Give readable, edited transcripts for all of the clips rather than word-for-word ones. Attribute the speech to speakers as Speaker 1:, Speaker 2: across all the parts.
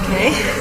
Speaker 1: Okay.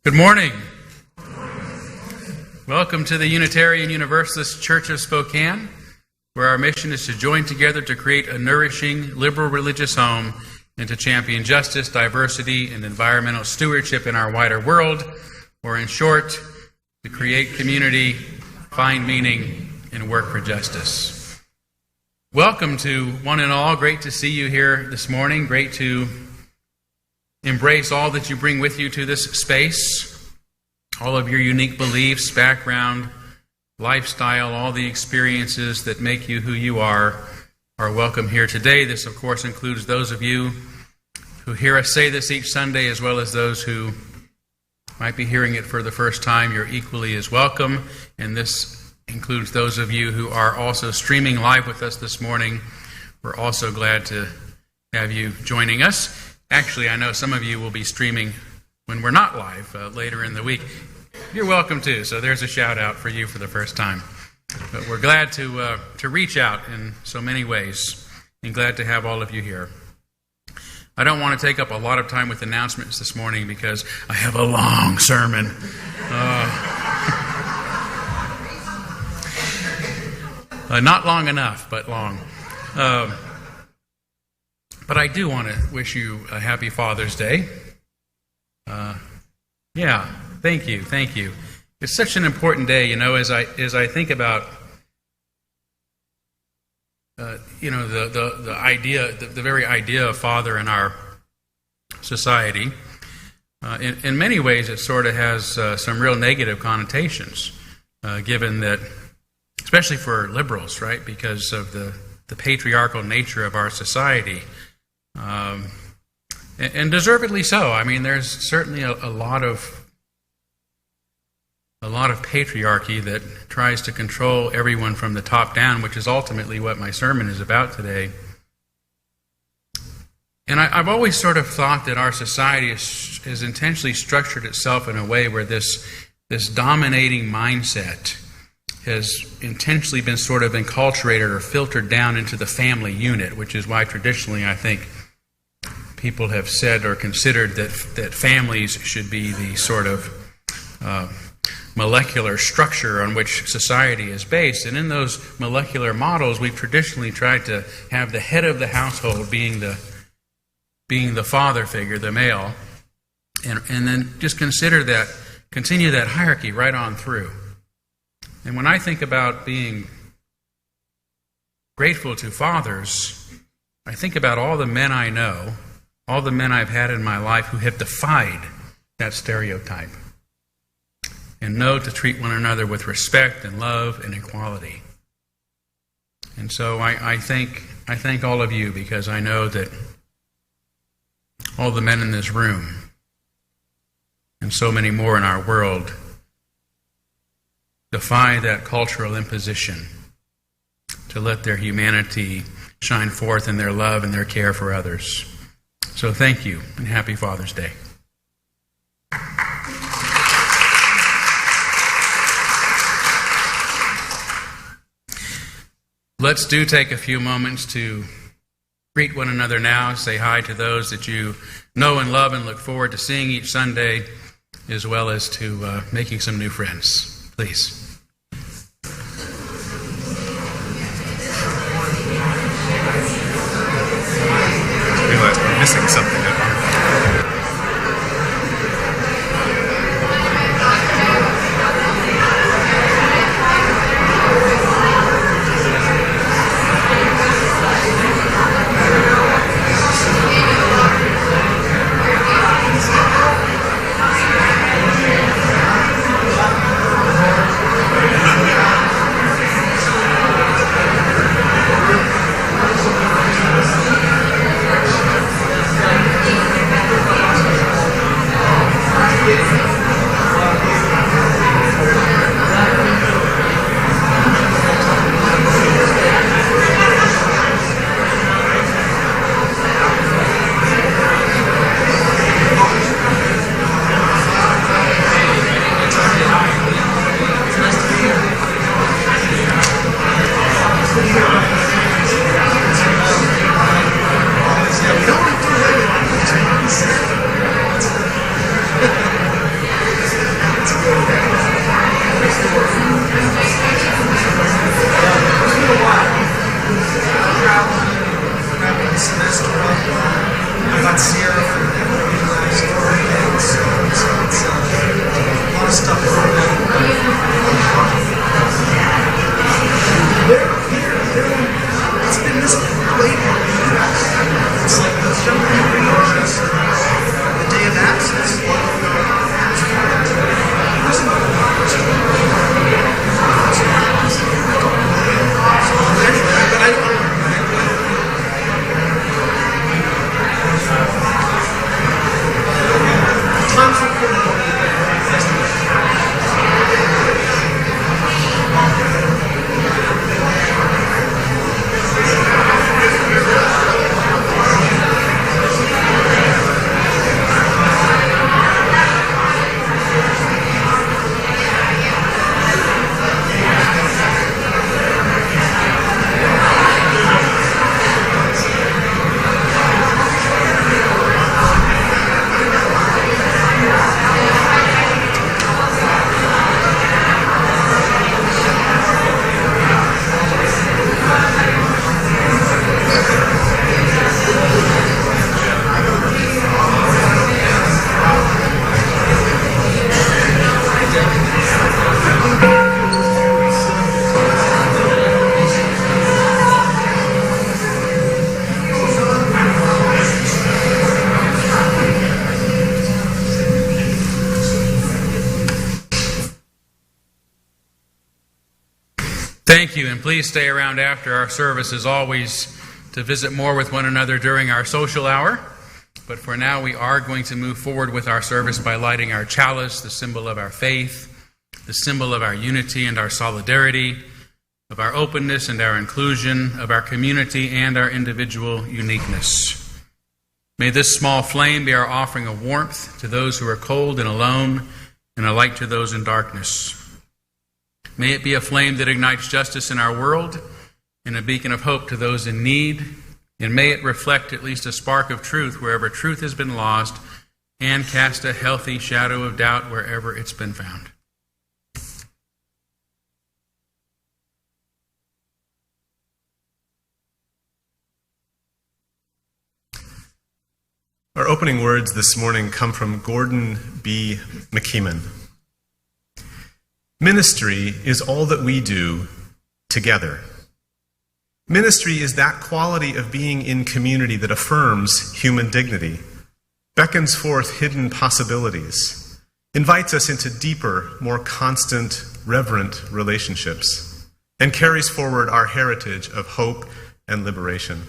Speaker 2: Good morning. Welcome to the Unitarian Universalist Church of Spokane, where our mission is to join together to create a nourishing, liberal religious home and to champion justice, diversity, and environmental stewardship in our wider world, or in short, to create community, find meaning, and work for justice. Welcome to one and all. Great to see you here this morning. Great to embrace all that you bring with you to this space, all of your unique beliefs, background, lifestyle, all the experiences that make you who you are welcome here today. This, of course, includes those of you who hear us say this each Sunday, as well as those who might be hearing it for the first time. You're equally as welcome, and this includes those of you who are also streaming live with us this morning. We're also glad to have you joining us. Actually, I know some of you will be streaming when we're not live later in the week. You're welcome too, so there's a shout out for you for the first time. But we're glad to reach out in so many ways, and glad to have all of you here. I don't want to take up a lot of time with announcements this morning because I have a long sermon. Not long enough, but long. But I do want to wish you a happy Father's Day. Thank you. It's such an important day, you know, as I think about, the idea, the very idea of father in our society. In many ways, it sort of has some real negative connotations, given that, especially for liberals, right, because of the patriarchal nature of our society. And deservedly so. I mean, there's certainly a lot of patriarchy that tries to control everyone from the top down, which is ultimately what my sermon is about today. And I've always sort of thought that our society has intentionally structured itself in a way where this dominating mindset has intentionally been sort of enculturated or filtered down into the family unit, which is why traditionally I think people have said or considered that families should be the sort of molecular structure on which society is based. And in those molecular models, we've traditionally tried to have the head of the household being the father figure, the male, and then just continue that hierarchy right on through. And when I think about being grateful to fathers, I think about all the men I know, all the men I've had in my life who have defied that stereotype and know to treat one another with respect and love and equality. And so I think I thank all of you because I know that all the men in this room and so many more in our world defy that cultural imposition to let their humanity shine forth in their love and their care for others. So thank you, and happy Father's Day. Let's take a few moments to greet one another now, say hi to those that you know and love and look forward to seeing each Sunday, as well as to making some new friends. Please.
Speaker 1: I realize we're missing something.
Speaker 2: Thank you, and please stay around after our service as always to visit more with one another during our social hour. But for now, we are going to move forward with our service by lighting our chalice, the symbol of our faith, the symbol of our unity and our solidarity, of our openness and our inclusion, of our community and our individual uniqueness. May this small flame be our offering of warmth to those who are cold and alone, and a light to those in darkness. May it be a flame that ignites justice in our world and a beacon of hope to those in need, and may it reflect at least a spark of truth wherever truth has been lost and cast a healthy shadow of doubt wherever it's been found.
Speaker 1: Our opening words this morning come from Gordon B. McKeeman. Ministry is all that we do together. Ministry is that quality of being in community that affirms human dignity, beckons forth hidden possibilities, invites us into deeper, more constant, reverent relationships, and carries forward our heritage of hope and liberation.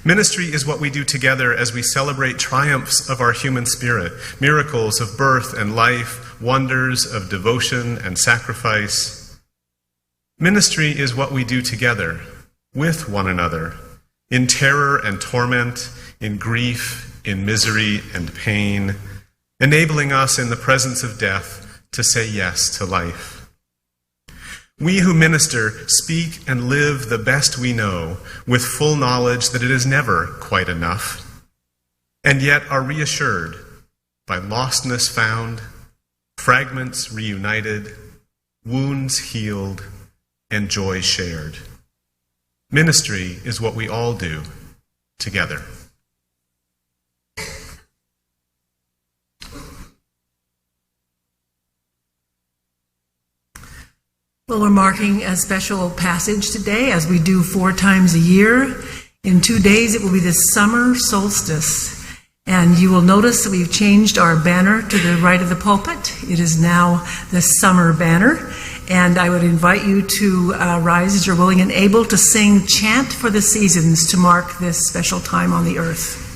Speaker 1: Ministry is what we do together as we celebrate triumphs of our human spirit, miracles of birth and life, wonders of devotion and sacrifice. Ministry is what we do together, with one another, in terror and torment, in grief, in misery and pain, enabling us in the presence of death to say yes to life. We who minister speak and live the best we know, with full knowledge that it is never quite enough, and yet are reassured by lostness found, fragments reunited, wounds healed, and joy shared. Ministry is what we all do together.
Speaker 3: Well, we're marking a special passage today, as we do 4 times a year. In 2 days, it will be the summer solstice. And you will notice that we've changed our banner to the right of the pulpit. It is now the summer banner. And I would invite you to rise as you're willing and able to sing Chant for the Seasons to mark this special time on the earth.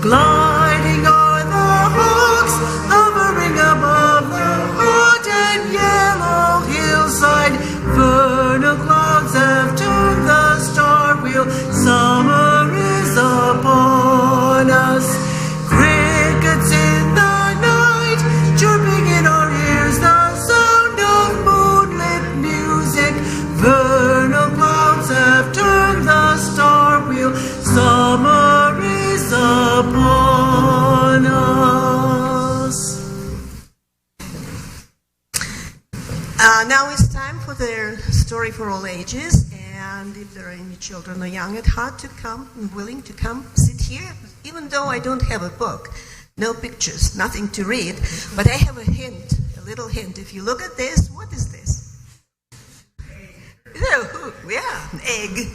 Speaker 4: Gliding o'er the hawks, hovering above the hot and yellow hillside. Vernal clouds have turned the star wheel. Summer is upon us. Crickets in the night, chirping in our ears, the sound of moonlit music. Vernal clouds have turned the star wheel. Summer is upon us. Now it's time for the story for all ages, and if there are any children or young at heart to come and willing to come sit here, even though I don't have a book, no pictures, nothing to read, but I have a hint, a little hint. If you look at this, what is this? Yeah, an egg.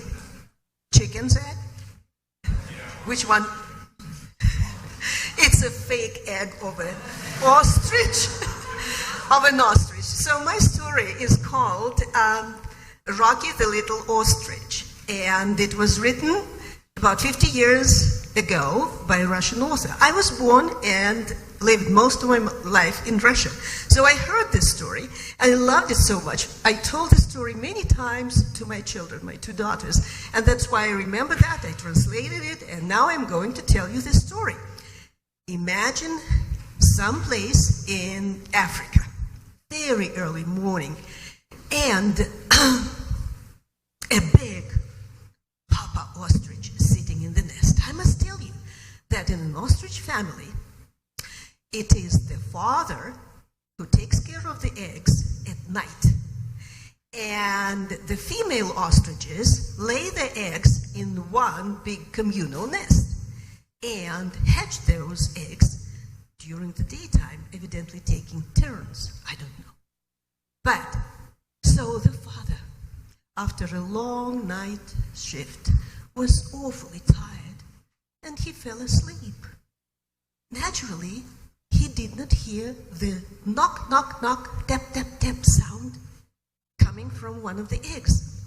Speaker 4: Chicken's egg? Which one? It's a fake egg of an ostrich. Of an ostrich. So my story is called Rocky the Little Ostrich. And it was written about 50 years ago by a Russian author. I was born and lived most of my life in Russia. So I heard this story and I loved it so much. I told the story many times to my children, my 2 daughters. And that's why I remember that. I translated it, and now I'm going to tell you this story. Imagine someplace in Africa, very early morning, and a big papa ostrich sitting in the nest. I must tell you that in an ostrich family, it is the father who takes care of the eggs at night. And the female ostriches lay their eggs in one big communal nest and hatch those eggs during the daytime, evidently taking turns. I don't know. But, so the father, after a long night shift, was awfully tired, and he fell asleep. Naturally, he did not hear the knock, knock, knock, tap, tap, tap sound coming from one of the eggs.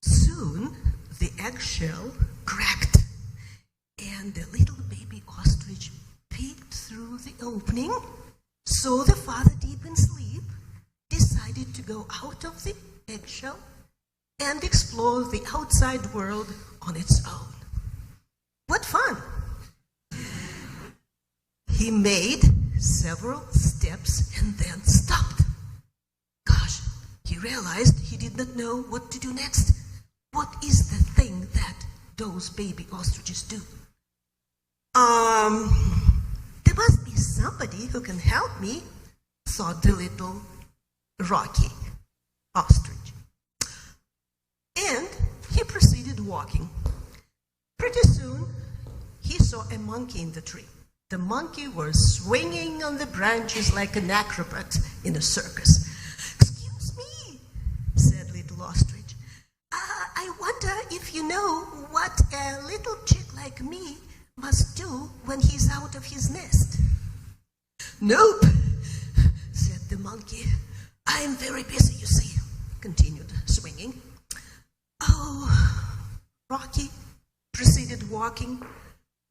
Speaker 4: Soon, the eggshell cracked, and the little baby ostrich peeked through the opening. So the father, deep in sleep, decided to go out of the eggshell and explore the outside world on its own. What fun! He made several steps and then stopped. Gosh, he realized he did not know what to do next. What is the thing that those baby ostriches do? There must be somebody who can help me, thought the little Rocky ostrich. And he proceeded walking. Pretty soon, he saw a monkey in the tree. The monkey was swinging on the branches like an acrobat in a circus. "Excuse me," said little ostrich. "I wonder if you know what a little chick like me must do when he's out of his nest." "Nope," said the monkey. "I'm very busy, you see," continued swinging. Rocky proceeded walking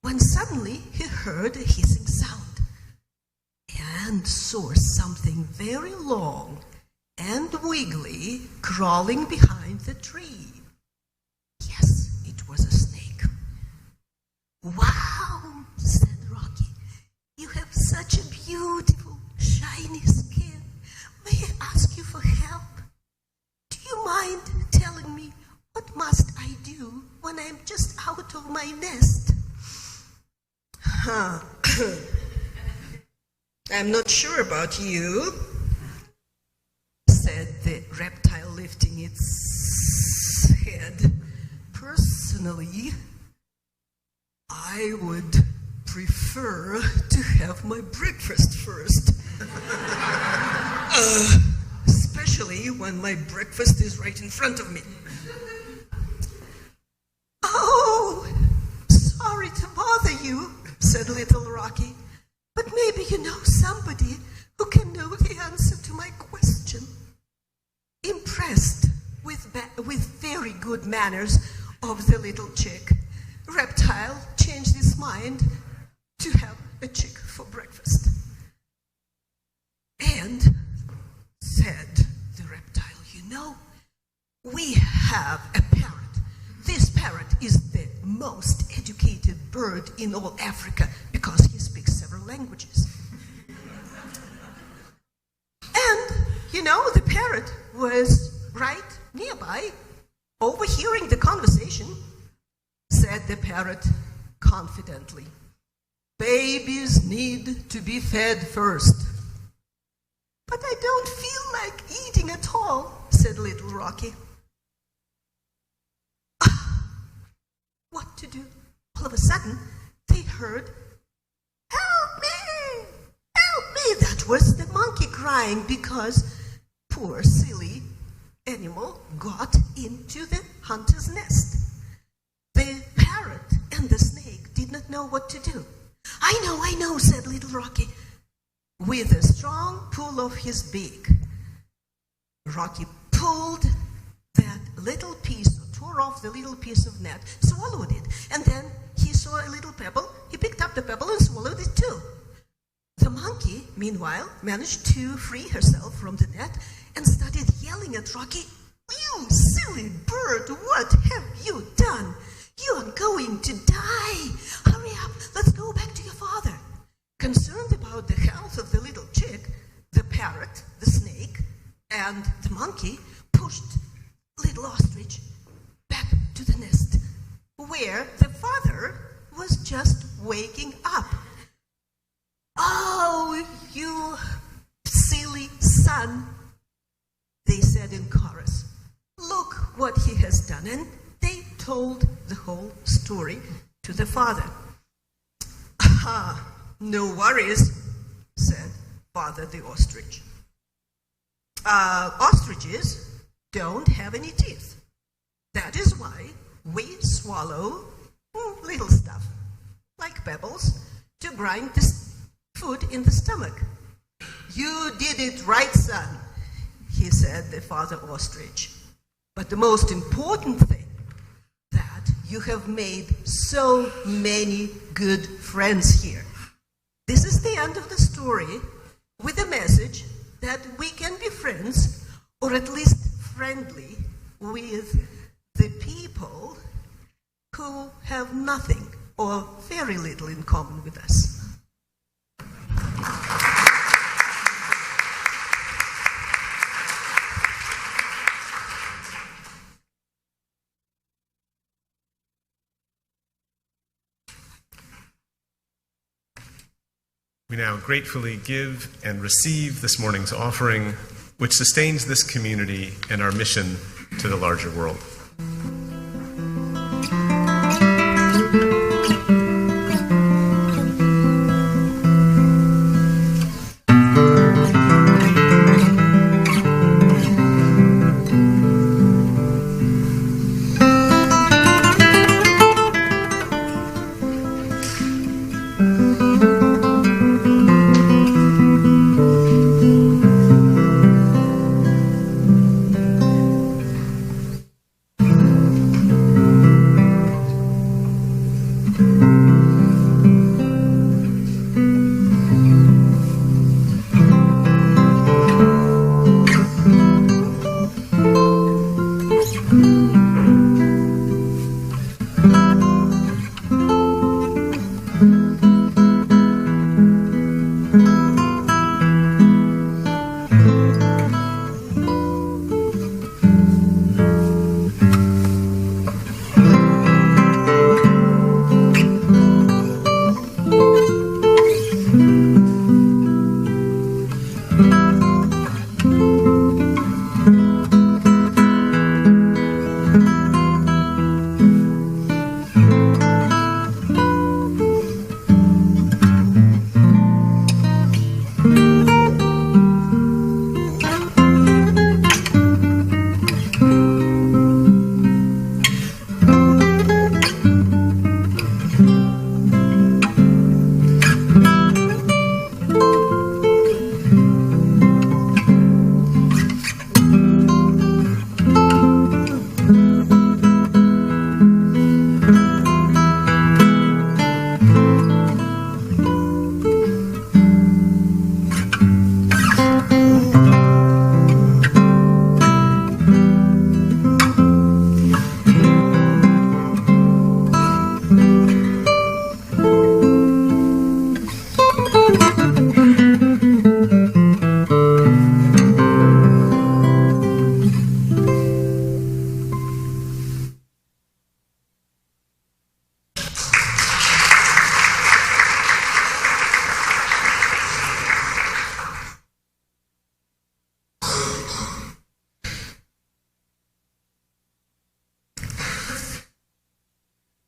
Speaker 4: when suddenly he heard a hissing sound and saw something very long and wiggly crawling behind the tree. Yes, it was a snake. "Wow," said Rocky, "you have such a beautiful, shiny skin. May I ask you for help? Do you mind telling me what must I do when I'm just out of my nest?" "I'm not sure about you," said the reptile, lifting its head. "Personally, I would prefer to have my breakfast first. Especially when my breakfast is right in front of me." "Oh, sorry to bother you," said little Rocky, "but maybe you know somebody who can know the answer to my question." Impressed with very good manners of the little chick, Reptile changed his mind to have a chick for breakfast. And said the reptile, "You know, we have a parrot. This parrot is the most educated bird in all Africa because he speaks several languages." And, you know, the parrot was right nearby, overhearing the conversation. Said the parrot confidently, "Babies need to be fed first." "But I don't feel like eating at all," said little Rocky. What to do? All of a sudden, they heard, "Help me! Help me!" That was the monkey crying because poor silly animal got into the hunter's nest. The parrot and the snake did not know what to do. I know, said little Rocky. With a strong pull of his beak, Rocky pulled that little piece, tore off the little piece of net, swallowed it, and then he saw a little pebble. He picked up the pebble and swallowed it too. The monkey, meanwhile, managed to free herself from the net and started yelling at Rocky, "You silly bird, what have you done? You're going to die. Hurry up, let's go back to your father." Concerned about the health of the little chick, the parrot, the snake, and the monkey pushed little ostrich back to the nest, where the father was just waking up. "Oh, you silly son," they said in chorus. "Look what he has done." And they told the whole story to the father. "Aha, no worries," said Father the ostrich. Ostriches don't have any teeth. That is why we swallow little stuff, like pebbles, to grind the food in the stomach. "You did it right, son," he said, the father ostrich. "But the most important thing, that you have made so many good friends here." This is the end of the story, with a message that we can be friends, or at least friendly, with the people who have nothing or very little in common with us.
Speaker 1: We now gratefully give and receive this morning's offering, which sustains this community and our mission to the larger world.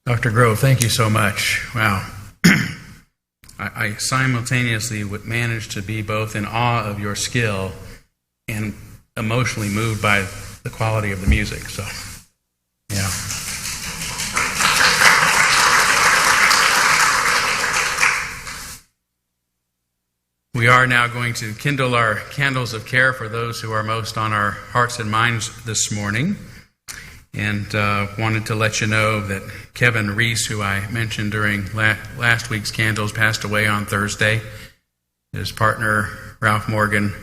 Speaker 2: Dr. Grove, thank you so much. Wow. I simultaneously would manage to be both in awe of your skill and emotionally moved by the quality of the music. So, yeah. We are now going to kindle our candles of care for those who are most on our hearts and minds this morning. And wanted to let you know that Kevin Reese, who I mentioned during last week's candles, passed away on Thursday. His partner, Ralph Morgan,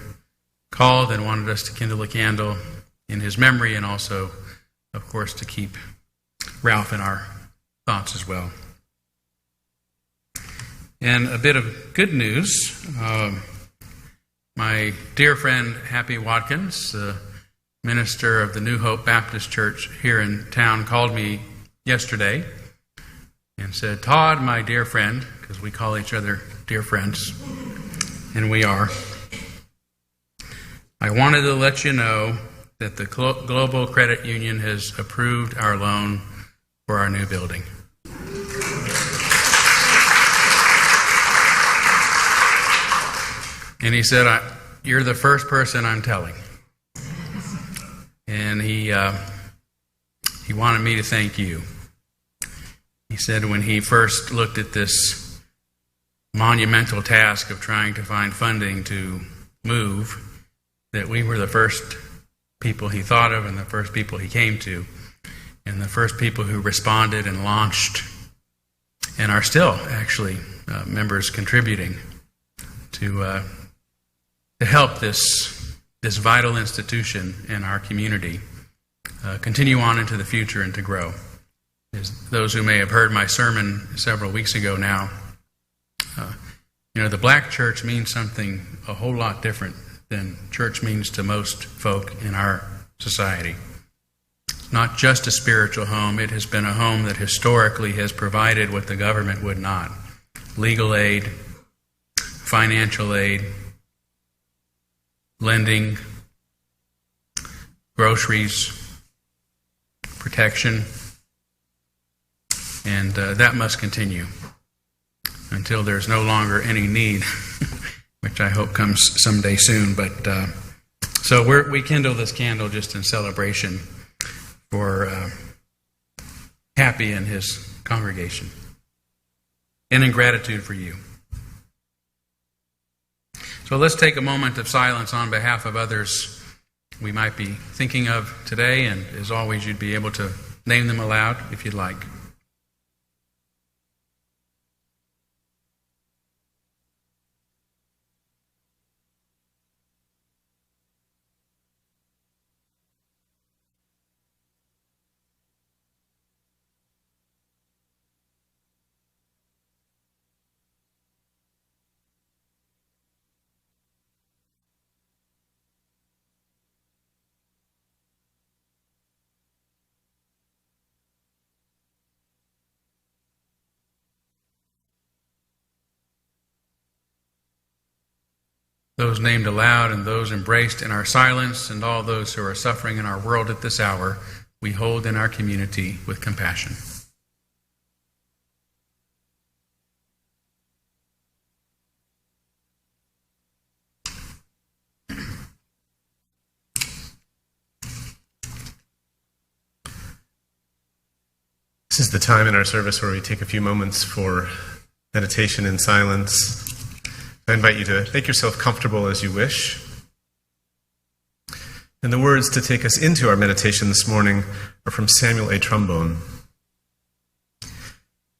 Speaker 2: called and wanted us to kindle a candle in his memory, and also, of course, to keep Ralph in our thoughts as well. And a bit of good news. My dear friend, Happy Watkins, minister of the New Hope Baptist Church here in town, called me yesterday and said, "Todd, my dear friend," because we call each other dear friends, and we are, "I wanted to let you know that the Global Credit Union has approved our loan for our new building." And he said, "You're the first person I'm telling." And he wanted me to thank you. He said when he first looked at this monumental task of trying to find funding to move, that we were the first people he thought of and the first people he came to, and the first people who responded and launched, and are still actually members contributing to help this vital institution in our community continue on into the future and to grow. As those who may have heard my sermon several weeks ago now, the black church means something a whole lot different than church means to most folk in our society. It's not just a spiritual home. It has been a home that historically has provided what the government would not: legal aid, financial aid, lending, groceries, protection, And that must continue until there's no longer any need, which I hope comes someday soon. But so we kindle this candle just in celebration for Happy and his congregation, and in gratitude for you. So let's take a moment of silence on behalf of others we might be thinking of today, and as always, you'd be able to name them aloud if you'd like. Those named aloud and those embraced in our silence, and all those who are suffering in our world at this hour, we hold in our community with compassion.
Speaker 1: This is the time in our service where we take a few moments for meditation in silence. I invite you to make yourself comfortable as you wish. And the words to take us into our meditation this morning are from Samuel A. Trombone.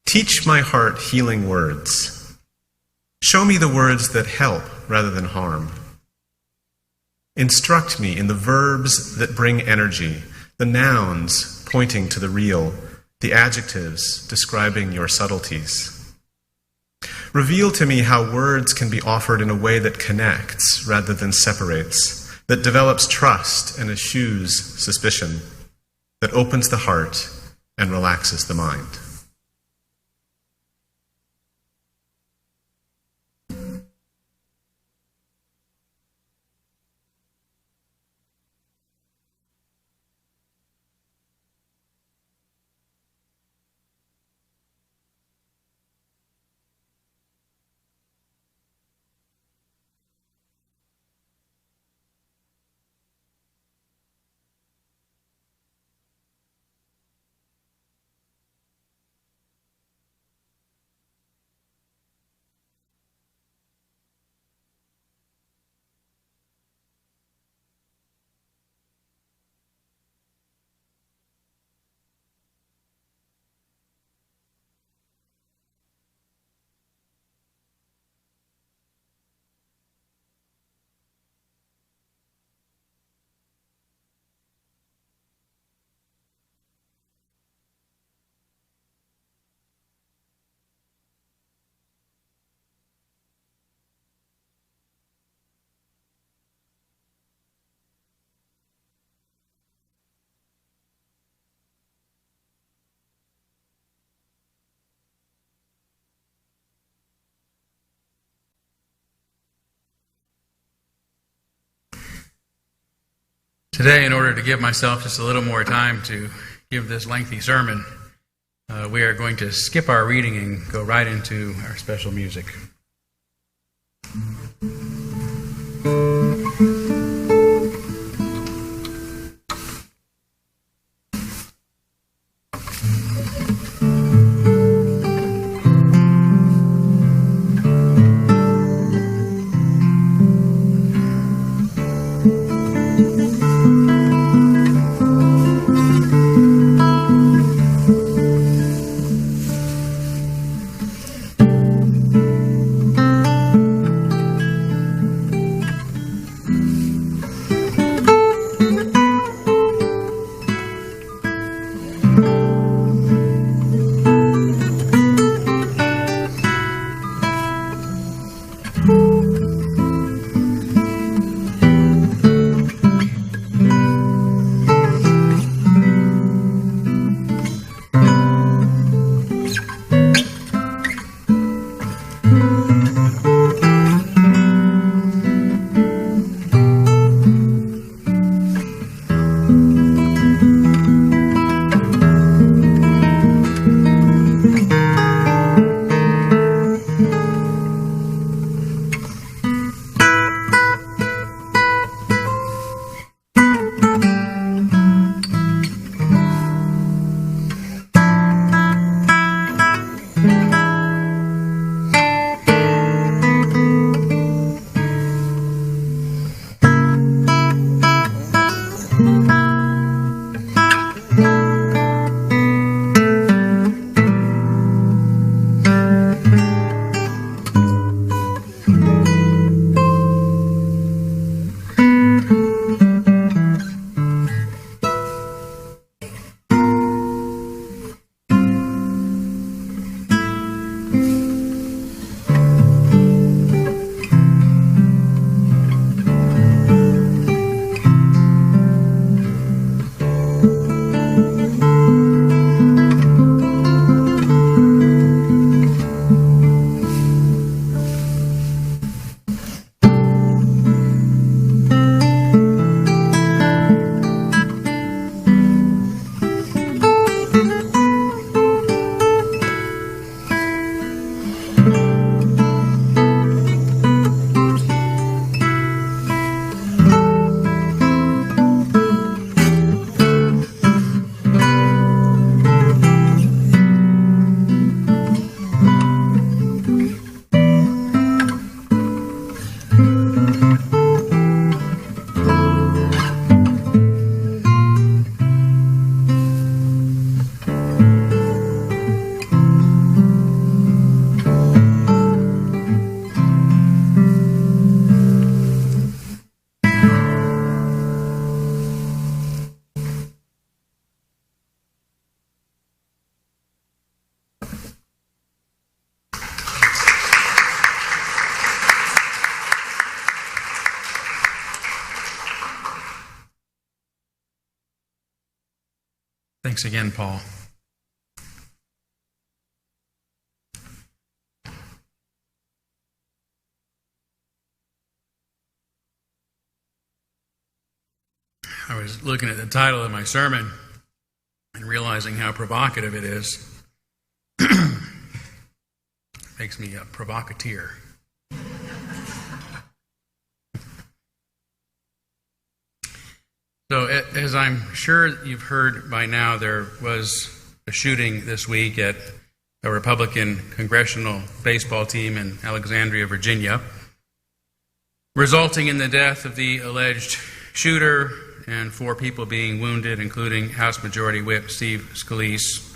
Speaker 1: Teach my heart healing words. Show me the words that help rather than harm. Instruct me in the verbs that bring energy, the nouns pointing to the real, the adjectives describing your subtleties. Reveal to me how words can be offered in a way that connects rather than separates, that develops trust and eschews suspicion, that opens the heart and relaxes the mind.
Speaker 2: Today, in order to give myself just a little more time to give this lengthy sermon, we are going to skip our reading and go right into our special music. Thanks again, Paul. I was looking at the title of my sermon and realizing how provocative it is. Makes me a provocateur. So, as I'm sure you've heard by now, there was a shooting this week at a Republican congressional baseball team in Alexandria, Virginia, resulting in the death of the alleged shooter and 4 people being wounded, including House Majority Whip Steve Scalise.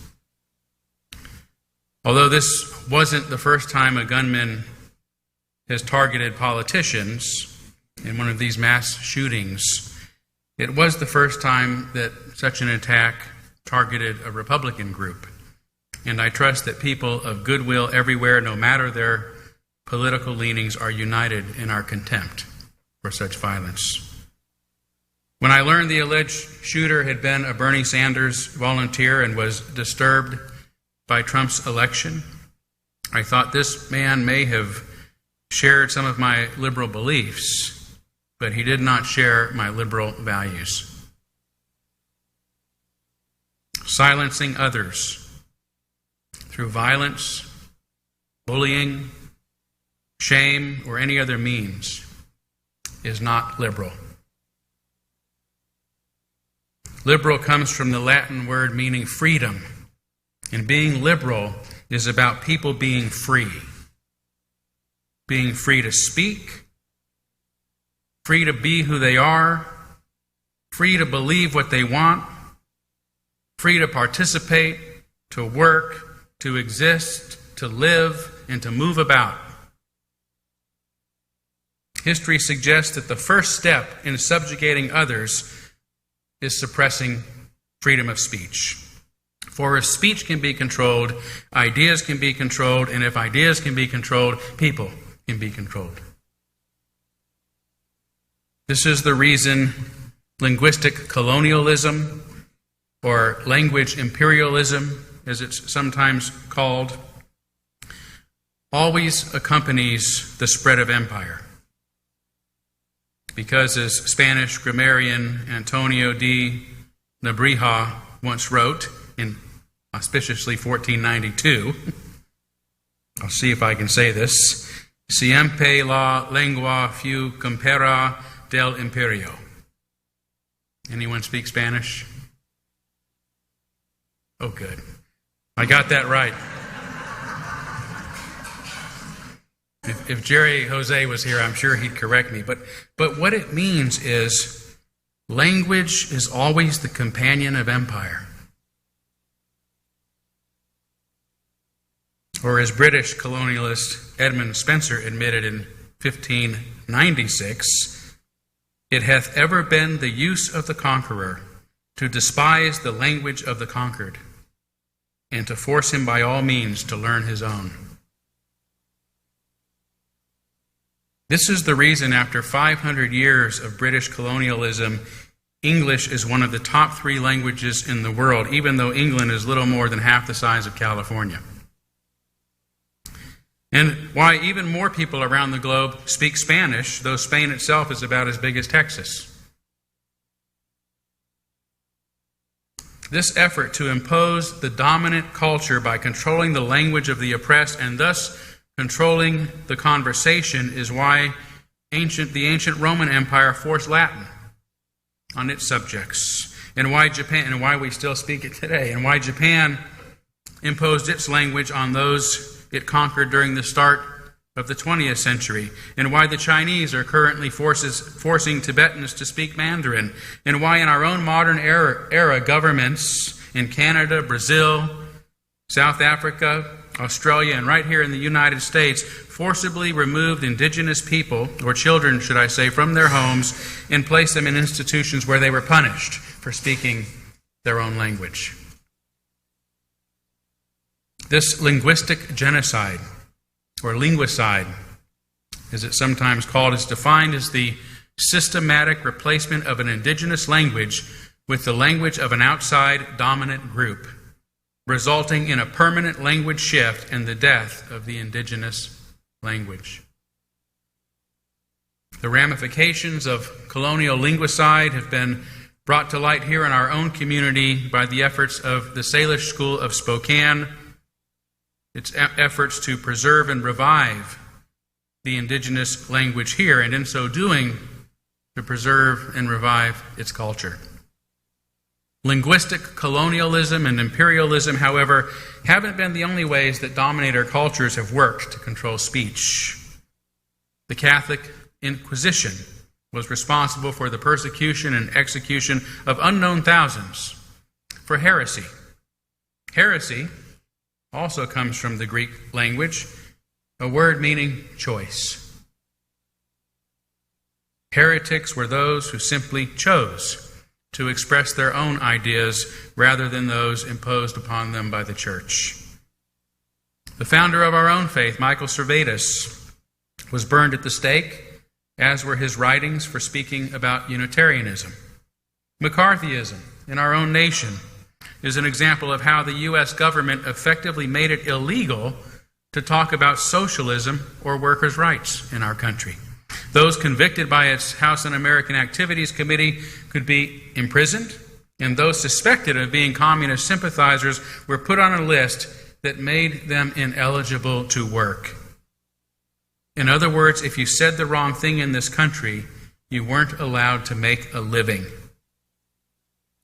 Speaker 2: Although this wasn't the first time a gunman has targeted politicians in one of these mass shootings, it was the first time that such an attack targeted a Republican group. And I trust that people of goodwill everywhere, no matter their political leanings, are united in our contempt for such violence. When I learned the alleged shooter had been a Bernie Sanders volunteer and was disturbed by Trump's election, I thought this man may have shared some of my liberal beliefs, but he did not share my liberal values. Silencing others through violence, bullying, shame, or any other means is not liberal. Liberal comes from the Latin word meaning freedom, and being liberal is about people being free. Being free to speak, free to be who they are, free to believe what they want, free to participate, to work, to exist, to live, and to move about. History suggests that the first step in subjugating others is suppressing freedom of speech. For if speech can be controlled, ideas can be controlled, and if ideas can be controlled, people can be controlled. This is the reason linguistic colonialism, or language imperialism, as it's sometimes called, always accompanies the spread of empire. Because, as Spanish grammarian Antonio de Nebrija once wrote in auspiciously 1492, I'll see if I can say this, siempre la lengua fu campera del imperio. Anyone speak Spanish? Oh, good. I got that right. If Jerry Jose was here, I'm sure he'd correct me. But what it means is language is always the companion of empire. Or as British colonialist Edmund Spencer admitted in 1596, it hath ever been the use of the conqueror to despise the language of the conquered, and to force him by all means to learn his own. This is the reason, after 500 years of British colonialism, English is one of the top 3 languages in the world, even though England is little more than half the size of California. And why even more people around the globe speak Spanish, though Spain itself is about as big as Texas. This effort to impose the dominant culture by controlling the language of the oppressed and thus controlling the conversation is why the ancient Roman Empire forced Latin on its subjects, and why we still speak it today, and why Japan imposed its language on those it conquered during the start of the 20th century, and why the Chinese are currently forcing Tibetans to speak Mandarin, and why in our own modern era governments in Canada, Brazil, South Africa, Australia, and right here in the United States forcibly removed indigenous people, or children should I say, from their homes and placed them in institutions where they were punished for speaking their own language. This linguistic genocide, or linguicide, as it's sometimes called, is defined as the systematic replacement of an indigenous language with the language of an outside dominant group, resulting in a permanent language shift and the death of the indigenous language. The ramifications of colonial linguicide have been brought to light here in our own community by the efforts of the Salish School of Spokane, its efforts to preserve and revive the indigenous language here, and in so doing, to preserve and revive its culture. Linguistic colonialism and imperialism, however, haven't been the only ways that dominator cultures have worked to control speech. The Catholic Inquisition was responsible for the persecution and execution of unknown thousands for heresy. Heresy also comes from the Greek language, a word meaning choice. Heretics were those who simply chose to express their own ideas rather than those imposed upon them by the church. The founder of our own faith, Michael Servetus, was burned at the stake, as were his writings for speaking about Unitarianism. McCarthyism in our own nation is an example of how the U.S. government effectively made it illegal to talk about socialism or workers' rights in our country. Those convicted by its House Un-American Activities Committee could be imprisoned, and those suspected of being communist sympathizers were put on a list that made them ineligible to work. In other words, if you said the wrong thing in this country, you weren't allowed to make a living.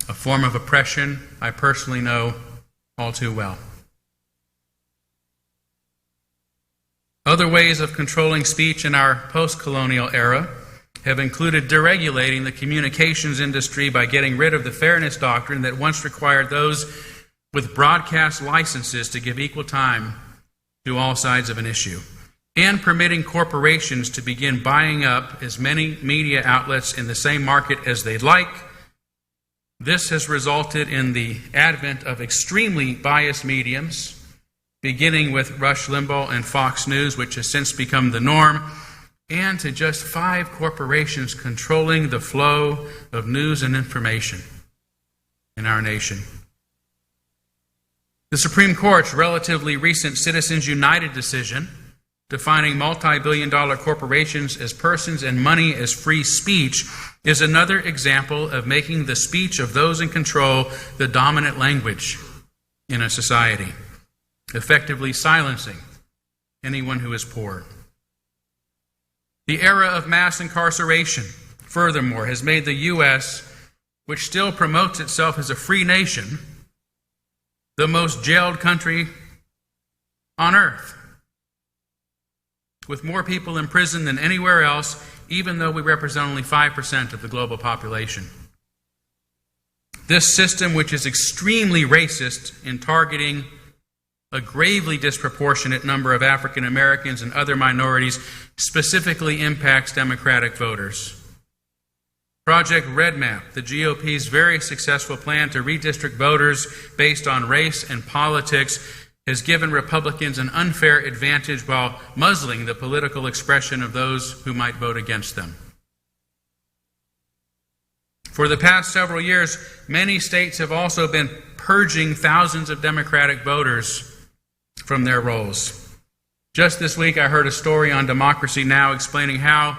Speaker 2: A form of oppression I personally know all too well. Other ways of controlling speech in our post-colonial era have included deregulating the communications industry by getting rid of the fairness doctrine that once required those with broadcast licenses to give equal time to all sides of an issue, and permitting corporations to begin buying up as many media outlets in the same market as they'd like. This has resulted in the advent of extremely biased mediums, beginning with Rush Limbaugh and Fox News, which has since become the norm, and to just 5 corporations controlling the flow of news and information in our nation. The Supreme Court's relatively recent Citizens United decision, defining multi-billion-dollar corporations as persons and money as free speech, is another example of making the speech of those in control the dominant language in a society, effectively silencing anyone who is poor. The era of mass incarceration, furthermore, has made the U.S., which still promotes itself as a free nation, the most jailed country on earth, with more people in prison than anywhere else, even though we represent only 5% of the global population. This system, which is extremely racist in targeting a gravely disproportionate number of African Americans and other minorities, specifically impacts Democratic voters. Project Red Map, the GOP's very successful plan to redistrict voters based on race and politics, has given Republicans an unfair advantage while muzzling the political expression of those who might vote against them. For the past several years, many states have also been purging thousands of Democratic voters from their rolls. Just this week, I heard a story on Democracy Now! Explaining how,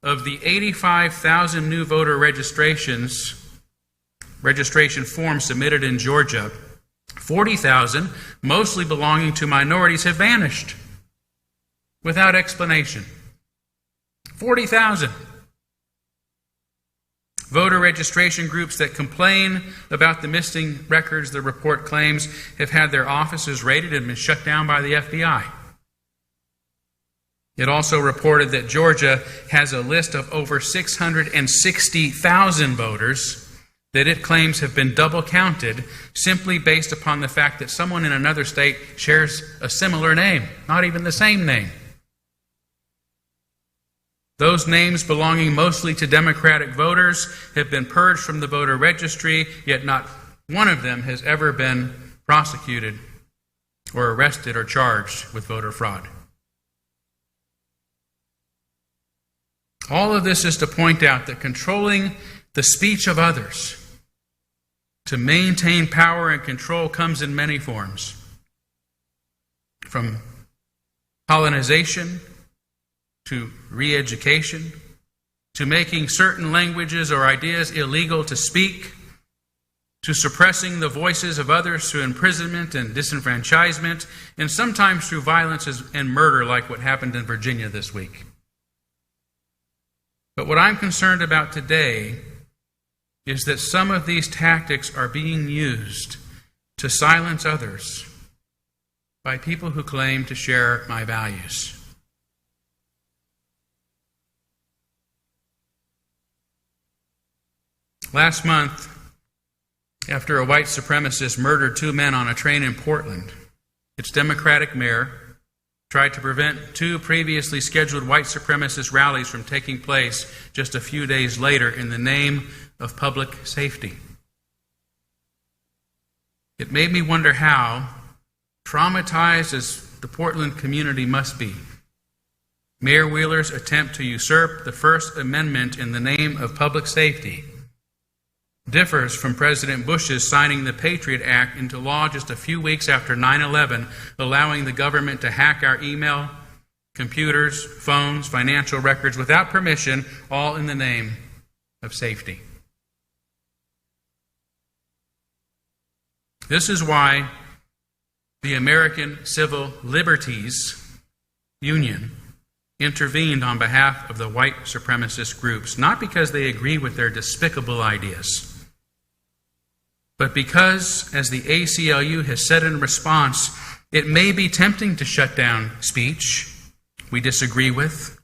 Speaker 2: of the 85,000 new voter registration forms submitted in Georgia, 40,000, mostly belonging to minorities, have vanished without explanation. 40,000. Voter registration groups that complain about the missing records, the report claims, have had their offices raided and been shut down by the FBI. It also reported that Georgia has a list of over 660,000 voters that it claims have been double counted simply based upon the fact that someone in another state shares a similar name, not even the same name. Those names belonging mostly to Democratic voters have been purged from the voter registry, yet not one of them has ever been prosecuted or arrested or charged with voter fraud. All of this is to point out that controlling the speech of others to maintain power and control comes in many forms, from colonization to re-education, to making certain languages or ideas illegal to speak, to suppressing the voices of others through imprisonment and disenfranchisement, and sometimes through violence and murder like what happened in Virginia this week. But what I'm concerned about today is that some of these tactics are being used to silence others by people who claim to share my values. Last month, after a white supremacist murdered 2 men on a train in Portland, its Democratic mayor tried to prevent 2 previously scheduled white supremacist rallies from taking place just a few days later in the name of public safety. It made me wonder how, traumatized as the Portland community must be, Mayor Wheeler's attempt to usurp the First Amendment in the name of public safety differs from President Bush's signing the Patriot Act into law just a few weeks after 9/11, allowing the government to hack our email, computers, phones, financial records without permission, all in the name of safety. This is why the American Civil Liberties Union intervened on behalf of the white supremacist groups, not because they agree with their despicable ideas, but because, as the ACLU has said in response, it may be tempting to shut down speech we disagree with,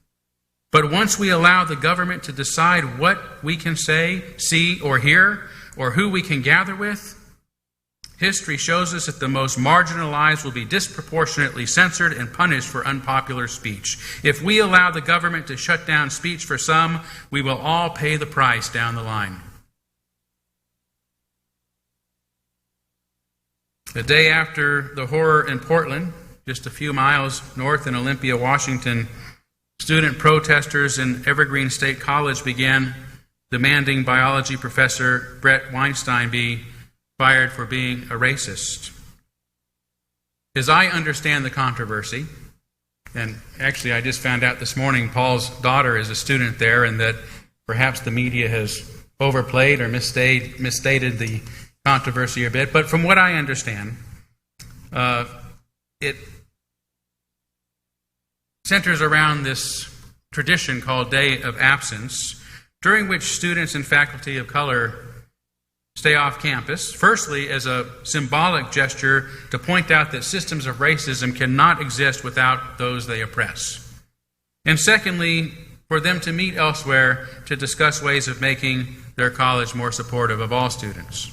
Speaker 2: but once we allow the government to decide what we can say, see, or hear, or who we can gather with, history shows us that the most marginalized will be disproportionately censored and punished for unpopular speech. If we allow the government to shut down speech for some, we will all pay the price down the line. The day after the horror in Portland, just a few miles north in Olympia, Washington, student protesters in Evergreen State College began demanding biology professor Brett Weinstein be fired for being a racist. As I understand the controversy, and actually I just found out this morning Paul's daughter is a student there, and that perhaps the media has overplayed or misstated the controversy a bit, but from what I understand, it centers around this tradition called Day of Absence, during which students and faculty of color stay off campus, firstly as a symbolic gesture to point out that systems of racism cannot exist without those they oppress, and secondly, for them to meet elsewhere to discuss ways of making their college more supportive of all students.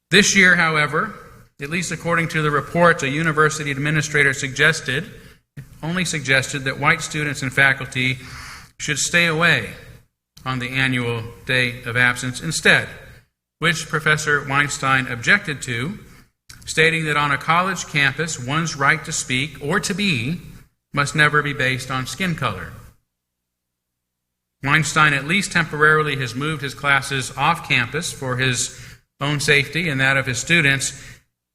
Speaker 2: This year, however, at least according to the reports, a university administrator only suggested that white students and faculty should stay away on the annual Day of Absence instead, which Professor Weinstein objected to, stating that on a college campus, one's right to speak or to be must never be based on skin color. Weinstein, at least temporarily, has moved his classes off campus for his own safety and that of his students,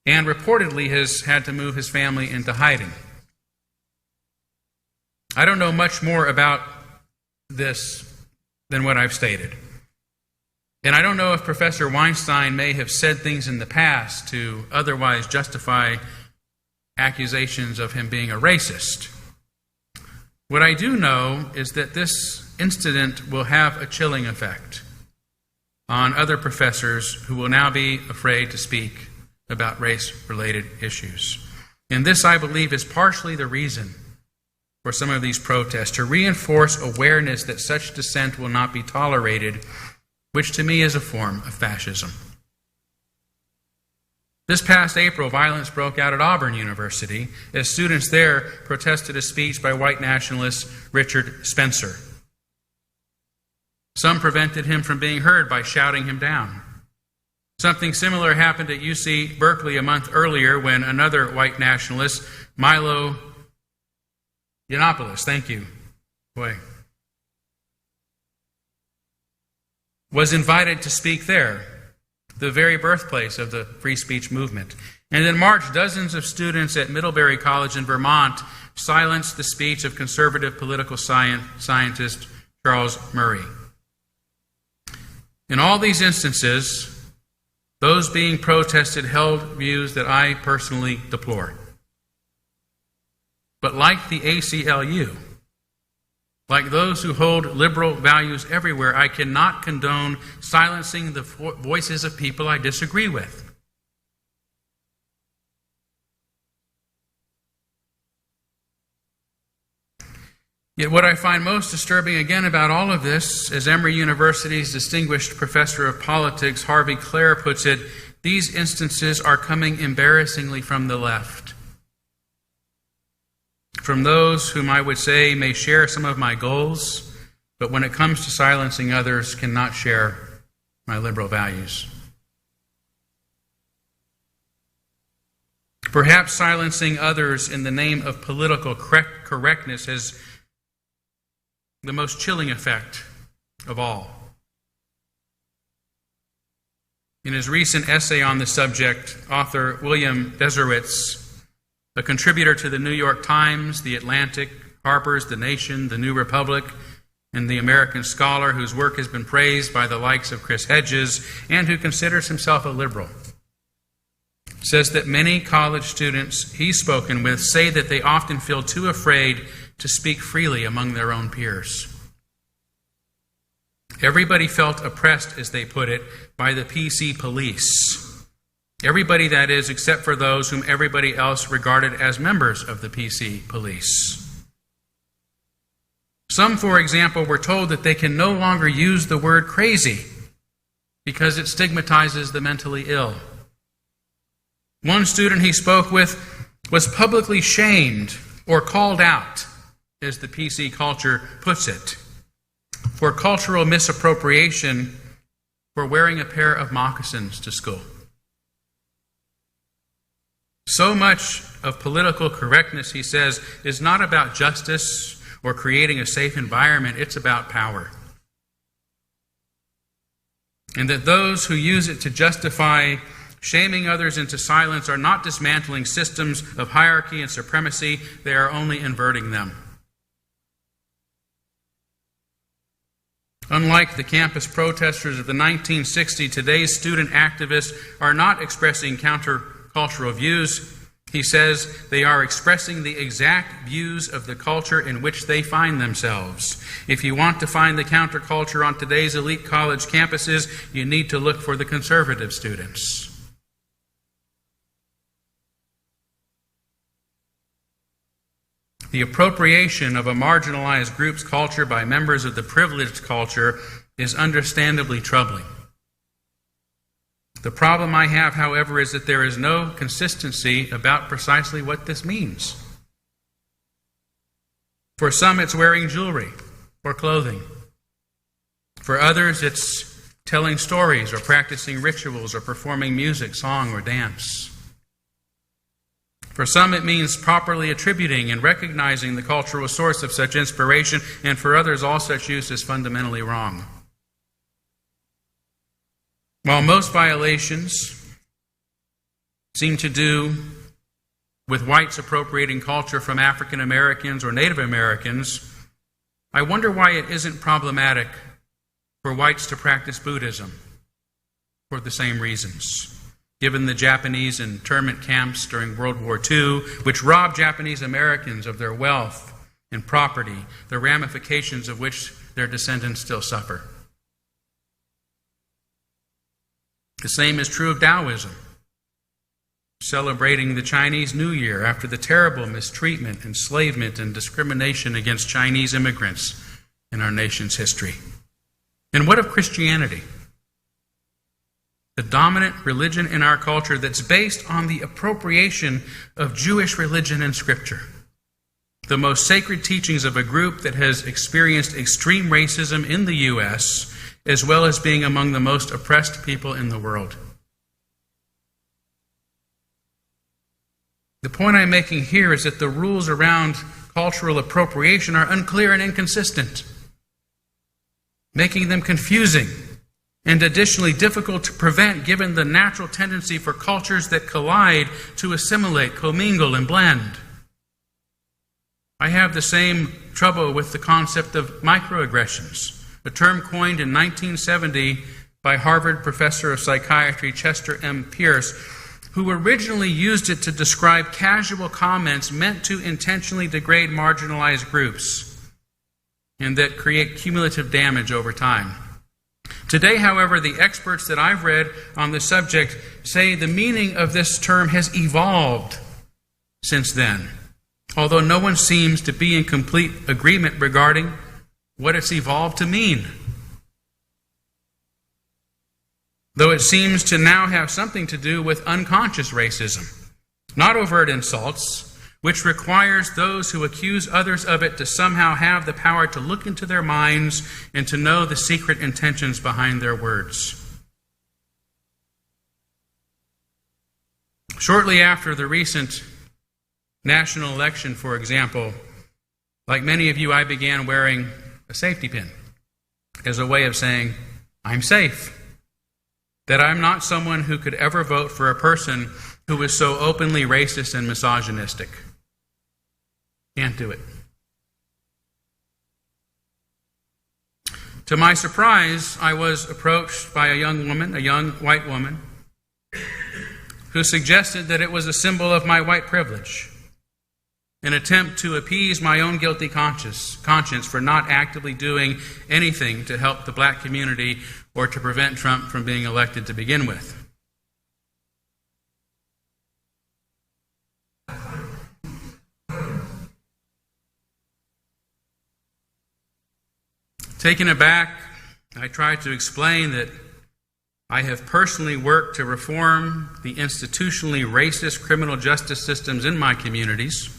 Speaker 2: and reportedly has had to move his family into hiding. I don't know much more about this than what I've stated. And I don't know if Professor Weinstein may have said things in the past to otherwise justify accusations of him being a racist. What I do know is that this incident will have a chilling effect on other professors who will now be afraid to speak about race-related issues. And this, I believe, is partially the reason for some of these protests, to reinforce awareness that such dissent will not be tolerated, which to me is a form of fascism. This past April, violence broke out at Auburn University as students there protested a speech by white nationalist Richard Spencer. Some prevented him from being heard by shouting him down. Something similar happened at UC Berkeley a month earlier when another white nationalist, Milo Yiannopoulos, was invited to speak there. the very birthplace of the free speech movement. And in March, dozens of students at Middlebury College in Vermont silenced the speech of conservative political scientist Charles Murray. In all these instances, those being protested held views that I personally deplore. But like the ACLU, like those who hold liberal values everywhere, I cannot condone silencing the voices of people I disagree with. Yet what I find most disturbing again about all of this, as Emory University's distinguished professor of politics, Harvey Clare, puts it, these instances are coming embarrassingly from the left. From those whom I would say may share some of my goals, but when it comes to silencing others, cannot share my liberal values. Perhaps silencing others in the name of political correctness has the most chilling effect of all. In his recent essay on the subject, author William Deserwitz, a contributor to the New York Times, The Atlantic, Harper's, The Nation, The New Republic, and The American Scholar, whose work has been praised by the likes of Chris Hedges, and who considers himself a liberal, says that many college students he's spoken with say that they often feel too afraid to speak freely among their own peers. Everybody felt oppressed, as they put it, by the PC police. Everybody, that is, except for those whom everybody else regarded as members of the PC police. Some, for example, were told that they can no longer use the word crazy because it stigmatizes the mentally ill. One student he spoke with was publicly shamed or called out, as the PC culture puts it, for cultural misappropriation for wearing a pair of moccasins to school. So much of political correctness, he says, is not about justice or creating a safe environment, it's about power. And that those who use it to justify shaming others into silence are not dismantling systems of hierarchy and supremacy, they are only inverting them. Unlike the campus protesters of the 1960s, today's student activists are not expressing countercultural views. He says they are expressing the exact views of the culture in which they find themselves. If you want to find the counterculture on today's elite college campuses, you need to look for the conservative students. The appropriation of a marginalized group's culture by members of the privileged culture is understandably troubling. The problem I have, however, is that there is no consistency about precisely what this means. For some, it's wearing jewelry or clothing. For others, it's telling stories or practicing rituals or performing music, song, or dance. For some, it means properly attributing and recognizing the cultural source of such inspiration, and for others, all such use is fundamentally wrong. While most violations seem to do with whites appropriating culture from African Americans or Native Americans, I wonder why it isn't problematic for whites to practice Buddhism for the same reasons. Given the Japanese internment camps during World War II, which robbed Japanese Americans of their wealth and property, the ramifications of which their descendants still suffer. The same is true of Taoism, celebrating the Chinese New Year after the terrible mistreatment, enslavement, and discrimination against Chinese immigrants in our nation's history. And what of Christianity? The dominant religion in our culture that's based on the appropriation of Jewish religion and Scripture. The most sacred teachings of a group that has experienced extreme racism in the U.S., as well as being among the most oppressed people in the world. The point I'm making here is that the rules around cultural appropriation are unclear and inconsistent, making them confusing and additionally difficult to prevent given the natural tendency for cultures that collide to assimilate, commingle, and blend. I have the same trouble with the concept of microaggressions, a term coined in 1970 by Harvard professor of psychiatry Chester M. Pierce, who originally used it to describe casual comments meant to intentionally degrade marginalized groups and that create cumulative damage over time. Today, however, the experts that I've read on the subject say the meaning of this term has evolved since then, although no one seems to be in complete agreement regarding what it's evolved to mean. Though it seems to now have something to do with unconscious racism, not overt insults, which requires those who accuse others of it to somehow have the power to look into their minds and to know the secret intentions behind their words. Shortly after the recent national election, for example, like many of you, I began wearing a safety pin as a way of saying, I'm safe. That I'm not someone who could ever vote for a person who is so openly racist and misogynistic. Can't do it. To my surprise, I was approached by a young woman, a young white woman, who suggested that it was a symbol of my white privilege, an attempt to appease my own guilty conscience for not actively doing anything to help the black community or to prevent Trump from being elected to begin with. Taken aback, I tried to explain that I have personally worked to reform the institutionally racist criminal justice systems in my communities,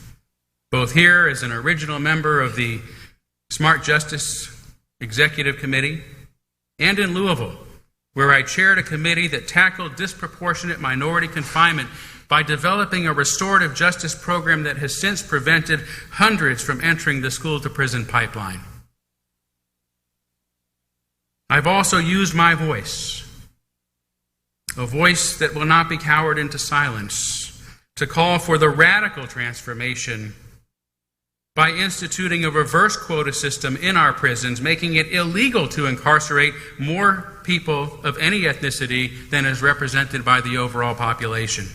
Speaker 2: both here as an original member of the Smart Justice Executive Committee and in Louisville, where I chaired a committee that tackled disproportionate minority confinement by developing a restorative justice program that has since prevented hundreds from entering the school-to-prison pipeline. I've also used my voice, a voice that will not be cowered into silence, to call for the radical transformation by instituting a reverse quota system in our prisons, making it illegal to incarcerate more people of any ethnicity than is represented by the overall population.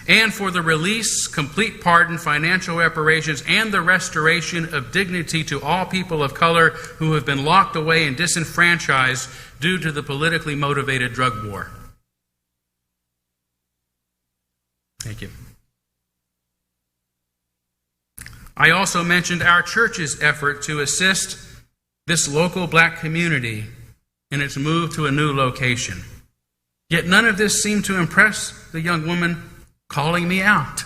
Speaker 2: And for the release, complete pardon, financial reparations, and the restoration of dignity to all people of color who have been locked away and disenfranchised due to the politically motivated drug war. Thank you. I also mentioned our church's effort to assist this local black community in its move to a new location. Yet none of this seemed to impress the young woman calling me out.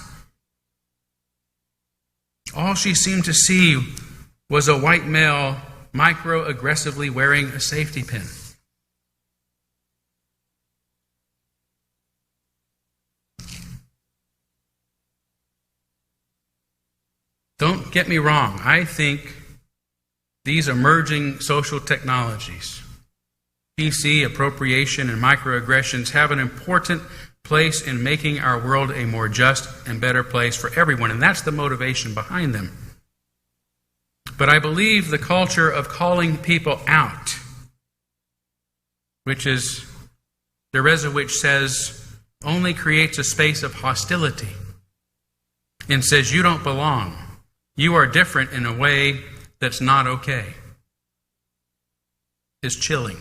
Speaker 2: All she seemed to see was a white male micro-aggressively wearing a safety pin. Don't get me wrong, I think these emerging social technologies, PC, appropriation, and microaggressions have an important place in making our world a more just and better place for everyone, and that's the motivation behind them. But I believe the culture of calling people out, which is the rest of which says only creates a space of hostility and says you don't belong. You are different in a way that's not okay. It's chilling.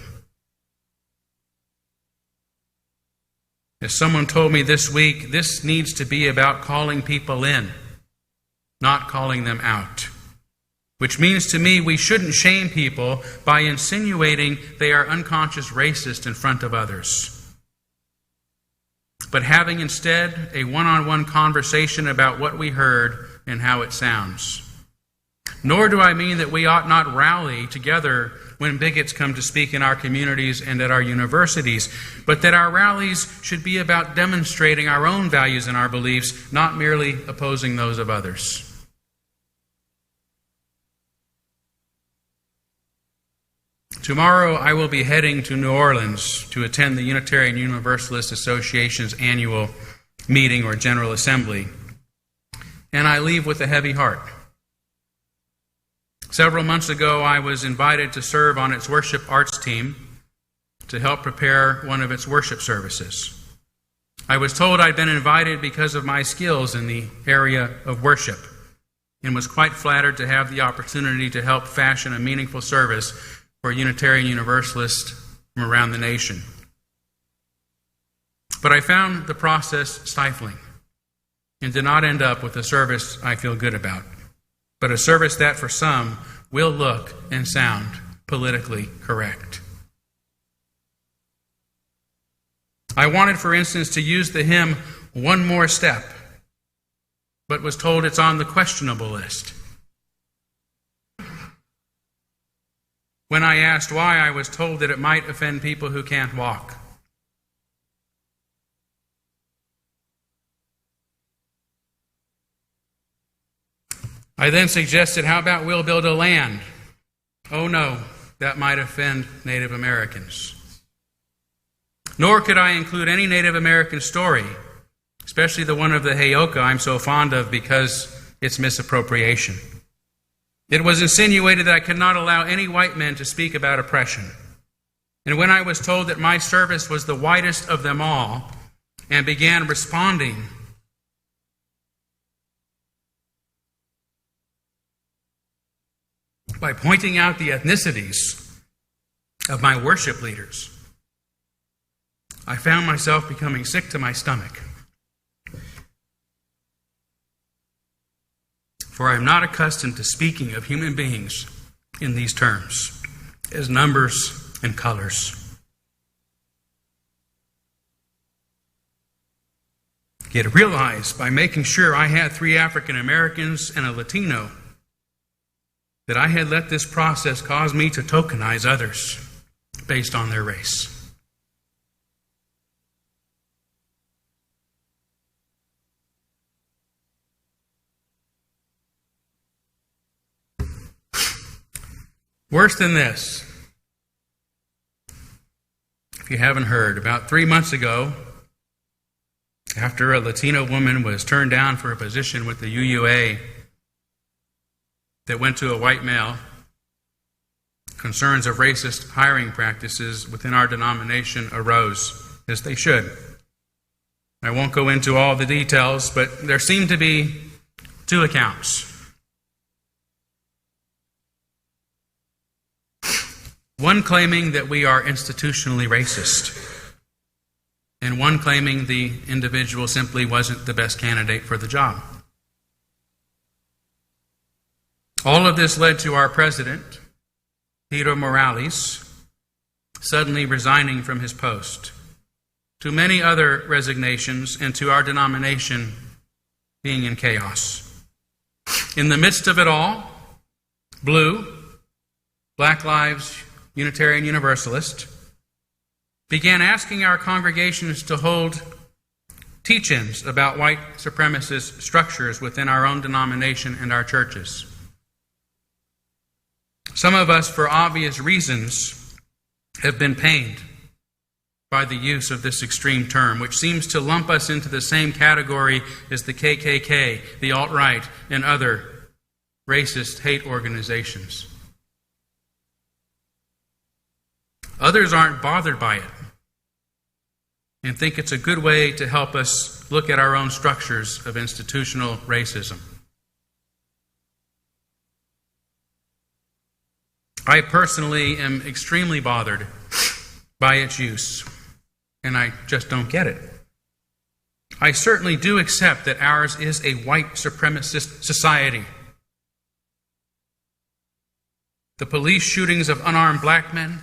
Speaker 2: As someone told me this week, this needs to be about calling people in, not calling them out. Which means to me we shouldn't shame people by insinuating they are unconscious racist in front of others. But having instead a one-on-one conversation about what we heard and how it sounds. Nor do I mean that we ought not rally together when bigots come to speak in our communities and at our universities, but that our rallies should be about demonstrating our own values and our beliefs, not merely opposing those of others. Tomorrow I will be heading to New Orleans to attend the Unitarian Universalist Association's annual meeting or General Assembly, and I leave with a heavy heart. Several months ago, I was invited to serve on its worship arts team to help prepare one of its worship services. I was told I'd been invited because of my skills in the area of worship, and was quite flattered to have the opportunity to help fashion a meaningful service for Unitarian Universalists from around the nation. But I found the process stifling and did not end up with a service I feel good about, but a service that for some will look and sound politically correct. I wanted, for instance, to use the hymn "One More Step," but was told it's on the questionable list. When I asked why, I was told that it might offend people who can't walk. I then suggested, how about we'll build a land? Oh no, that might offend Native Americans. Nor could I include any Native American story, especially the one of the Heyoka I'm so fond of because it's misappropriation. It was insinuated that I could not allow any white men to speak about oppression. And when I was told that my service was the whitest of them all, and began responding by pointing out the ethnicities of my worship leaders, I found myself becoming sick to my stomach. For I am not accustomed to speaking of human beings in these terms, as numbers and colors. Yet realized by making sure I had 3 African Americans and a Latino that I had let this process cause me to tokenize others based on their race. Worse than this, if you haven't heard, about 3 months ago, after a Latino woman was turned down for a position with the UUA that went to a white male, concerns of racist hiring practices within our denomination arose, as they should. I won't go into all the details, but there seem to be 2 accounts. One claiming that we are institutionally racist, and one claiming the individual simply wasn't the best candidate for the job. All of this led to our president, Peter Morales, suddenly resigning from his post, to many other resignations, and to our denomination being in chaos. In the midst of it all, Blue, Black Lives Unitarian Universalist, began asking our congregations to hold teach-ins about white supremacist structures within our own denomination and our churches. Some of us, for obvious reasons, have been pained by the use of this extreme term, which seems to lump us into the same category as the KKK, the alt-right, and other racist hate organizations. Others aren't bothered by it and think it's a good way to help us look at our own structures of institutional racism. I personally am extremely bothered by its use, and I just don't get it. I certainly do accept that ours is a white supremacist society. The police shootings of unarmed black men,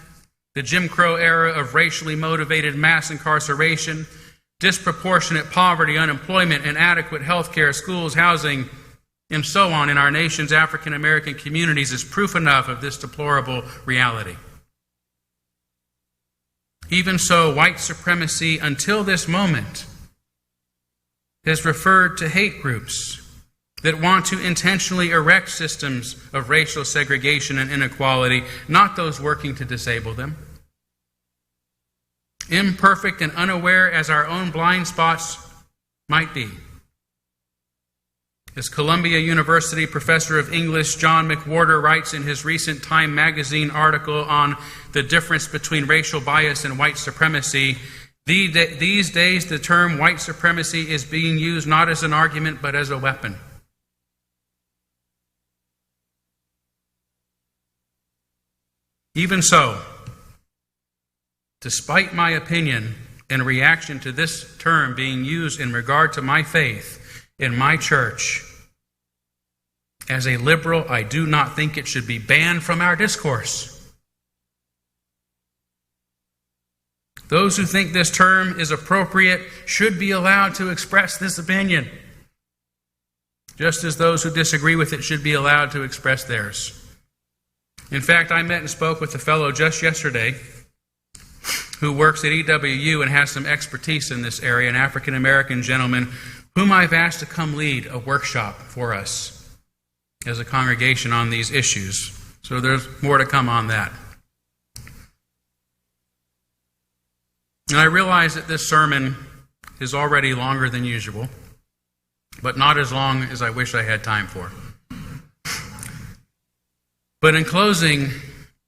Speaker 2: the Jim Crow era of racially motivated mass incarceration, disproportionate poverty, unemployment, inadequate health care, schools, housing, and so on in our nation's African American communities is proof enough of this deplorable reality. Even so, white supremacy, until this moment, has referred to hate groups that want to intentionally erect systems of racial segregation and inequality, not those working to disable them. Imperfect and unaware as our own blind spots might be. As Columbia University professor of English John McWhorter writes in his recent Time magazine article on the difference between racial bias and white supremacy, these days the term white supremacy is being used not as an argument but as a weapon. Even so, despite my opinion and reaction to this term being used in regard to my faith in my church, as a liberal, I do not think it should be banned from our discourse. Those who think this term is appropriate should be allowed to express this opinion, just as those who disagree with it should be allowed to express theirs. In fact, I met and spoke with a fellow just yesterday who works at EWU and has some expertise in this area, an African-American gentleman whom I've asked to come lead a workshop for us as a congregation on these issues. So there's more to come on that. And I realize that this sermon is already longer than usual, but not as long as I wish I had time for. But in closing,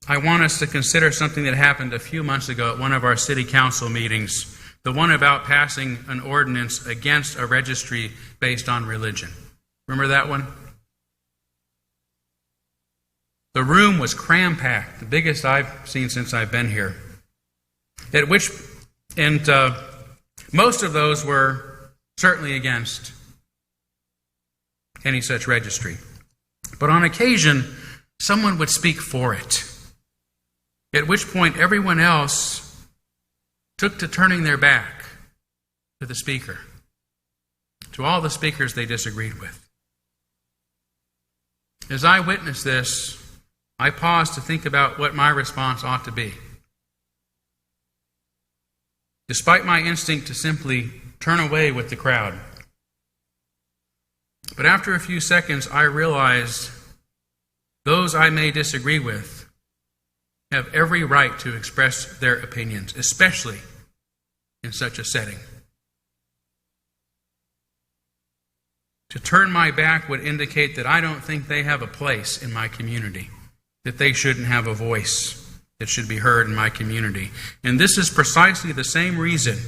Speaker 2: I want us to consider something that happened a few months ago at one of our city council meetings, the one about passing an ordinance against a registry based on religion. Remember that one? The room was cram-packed, the biggest I've seen since I've been here. Most of those were certainly against any such registry. But on occasion, someone would speak for it, at which point everyone else took to turning their back to the speaker, to all the speakers they disagreed with. As I witnessed this, I paused to think about what my response ought to be. Despite my instinct to simply turn away with the crowd. But after a few seconds, I realized those I may disagree with have every right to express their opinions, especially in such a setting. To turn my back would indicate that I don't think they have a place in my community, that they shouldn't have a voice that should be heard in my community. And this is precisely the same reason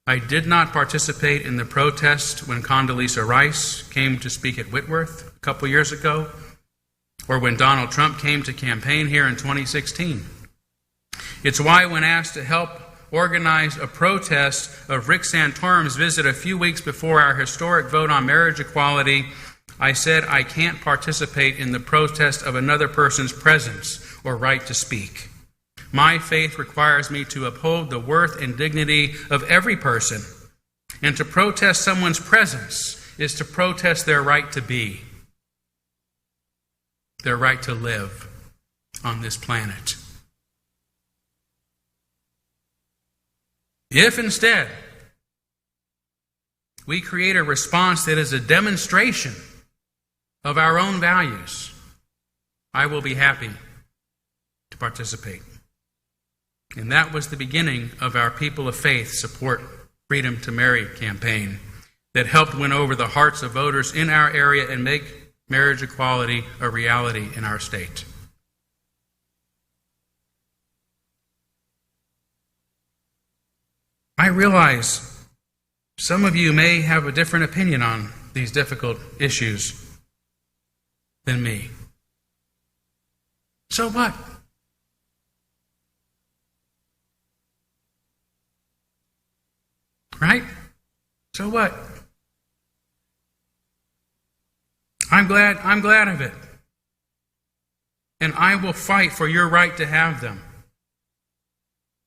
Speaker 2: I did not participate in the protest when Condoleezza Rice came to speak at Whitworth a couple years ago, or when Donald Trump came to campaign here in 2016. It's why when asked to help organize a protest of Rick Santorum's visit a few weeks before our historic vote on marriage equality, I said I can't participate in the protest of another person's presence or right to speak. My faith requires me to uphold the worth and dignity of every person, and to protest someone's presence is to protest their right to be, their right to live on this planet. If instead we create a response that is a demonstration of our own values, I will be happy to participate. And that was the beginning of our People of Faith Support Freedom to Marry campaign that helped win over the hearts of voters in our area and make marriage equality a reality in our state. I realize some of you may have a different opinion on these difficult issues than me. So what? Right? So what? I'm glad of it. And I will fight for your right to have them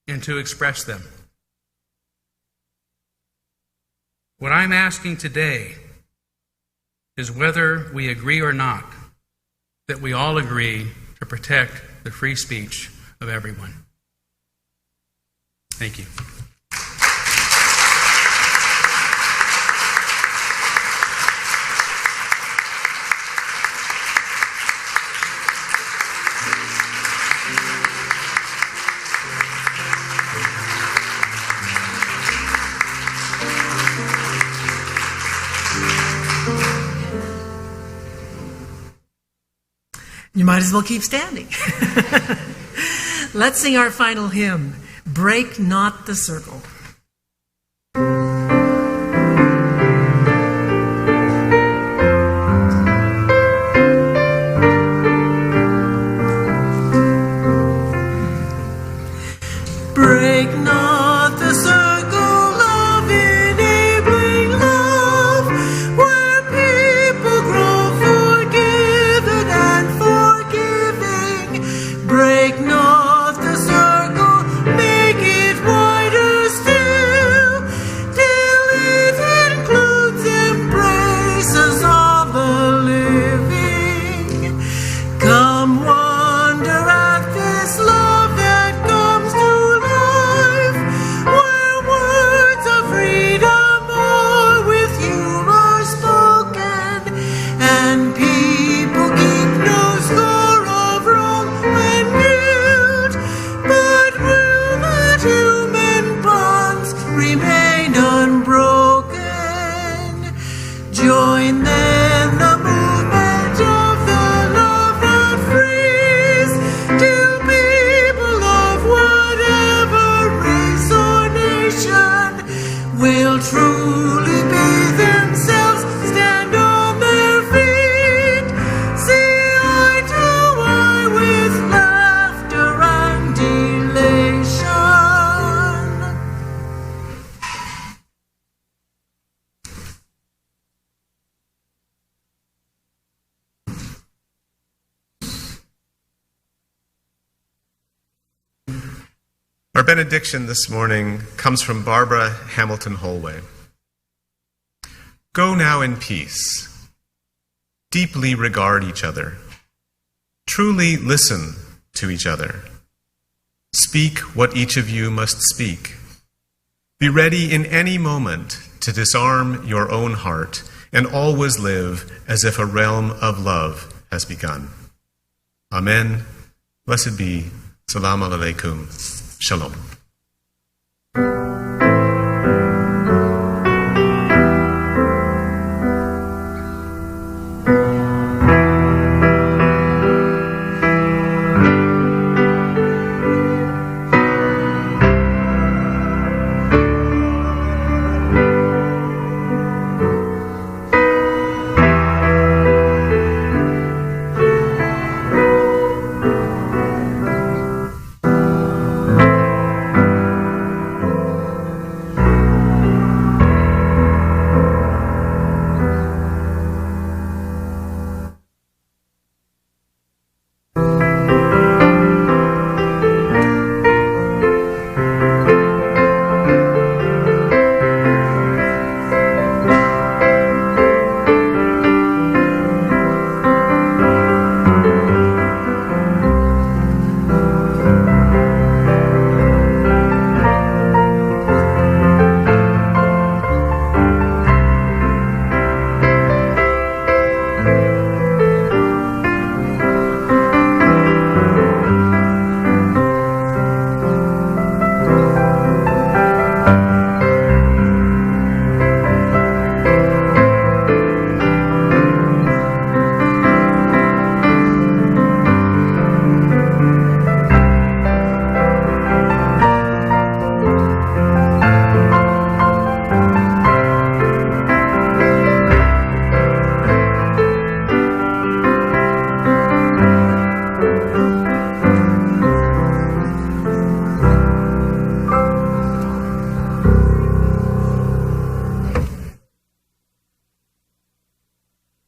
Speaker 2: and to express them. What I'm asking today is whether we agree or not, that we all agree to protect the free speech of everyone. Thank you.
Speaker 3: You might as well keep standing. Let's sing our final hymn, Break Not the Circle. Break not the circle of enabling love, where people grow forgiven and forgiving. Break not the circle, make it wider still, till it includes embraces of the living. Come wonder at this love that comes to life, where words of freedom are with humor spoken, and people keep no score of wrong and guilt, but will that human bonds remain unbroken? Join then the movement of the love that frees, till people of whatever race or nation will truly be themselves, stand on their feet, see eye to eye with laughter and elation.
Speaker 1: Our benediction this morning comes from Barbara Hamilton Holway. Go now in peace. Deeply regard each other. Truly listen to each other. Speak what each of you must speak. Be ready in any moment to disarm your own heart and always live as if a realm of love has begun. Amen. Blessed be. Salam alaikum. Shalom.